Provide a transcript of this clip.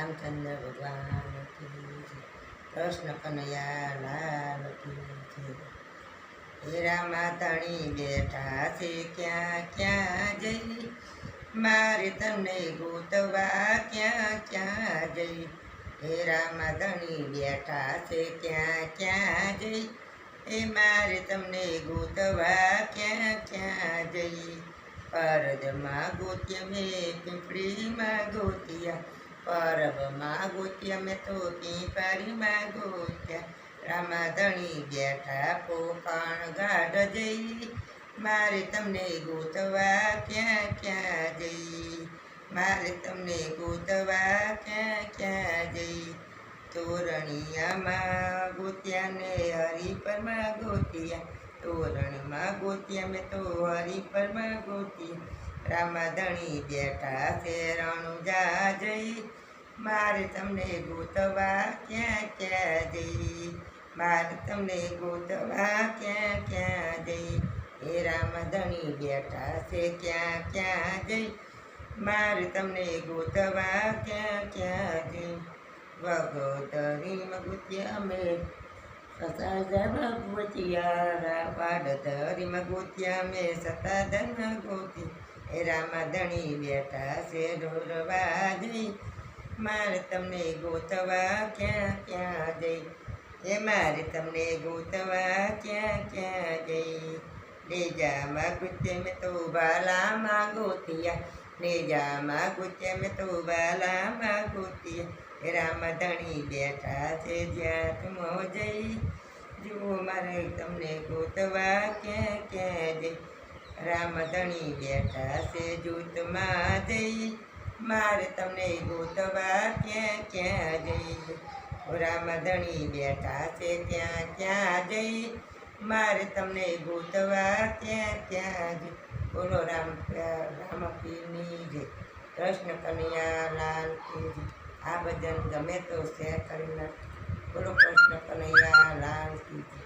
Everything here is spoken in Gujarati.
રામચંદ્ર ભગવાન કી જય. કૃષ્ણ કનૈયા લાલ કી જય. હે રામા ધણી બેઠા છે ક્યાં ક્યાં જઈ, મારે તમને ગોતવા ક્યાં ક્યાં જઈ. હે રામા ધણી બેઠા છે ક્યાં ક્યાં જઈ, એ મારે તમને ગોતવા ક્યાં ક્યાં જઈ. પરદમાં ગોત્યા મેં પીપળીમાં ગોત્યા, પરબમાં ગોત્યા મેં તો પીપારીમાં ગોત્યા. રામા ધણી બેઠા પોખણ ગાઢ જઈ, મારે તમને ગોતવા ક્યાં ક્યાં જઈ. મારે તમને ગોતવા ક્યાં ક્યાં જઈ. તોરણિયામાં ગોત્યા ને હરિપરમાં ગોત્યા, તોરણમાં ગોત્યા મેં તો હરિપરમાં ગોત્યા. રામા ધણી બેઠા છે રણુજા જઈ, મારે તમને ગોતવા ક્યાં ક્યાં જઈ. મારે તમને ગોતવા ક્યાં ક્યાં જઈ. હે રામા ધણી બેઠા છે ક્યાં ક્યાં જઈ, મારે તમને ગોતવા ક્યાં ક્યાં જઈ. વગોદરીમાં ગોત્યા અમે સતાધારમાં ગોત્યા, વાડધરીમાં ગોત્યા મેં સતાધારમાં ગોતી. હે રામા ધણી બેઠા છે ઢોરવા જઈ, મારે તમને ગોતવા ક્યાં ક્યાં જઈ. હે મારે તમને ગોતવા ક્યાં ક્યાં જઈ. નેજામાં ગોત્યા મેં તો બાલામાં ગોત્યા, નેજામાં ગોત્યા મેં તો બાલામાં ગોત્યા. હે રામા ધણી બેઠા છે જ્યાં તુમ જઈ, જુઓ મારે તમને ગોતવા ક્યાં ક્યાં જઈ. રામા ધણી બેઠા છે જૂથમાં જઈ, મારે તમને ગોતવા ક્યાં ક્યાં જઈ. રામા ધણી બેઠા છે ક્યાં ક્યાં જઈ, મારે તમને ગોતવા ક્યાં ક્યાં જઈ. બોલો રામપીરની જય. કૃષ્ણ કનૈયા લાલ કી જય. આ ભજન ગમે તો શેર કરી નાખ. બોલો કૃષ્ણ કનૈયા લાલ કી જય.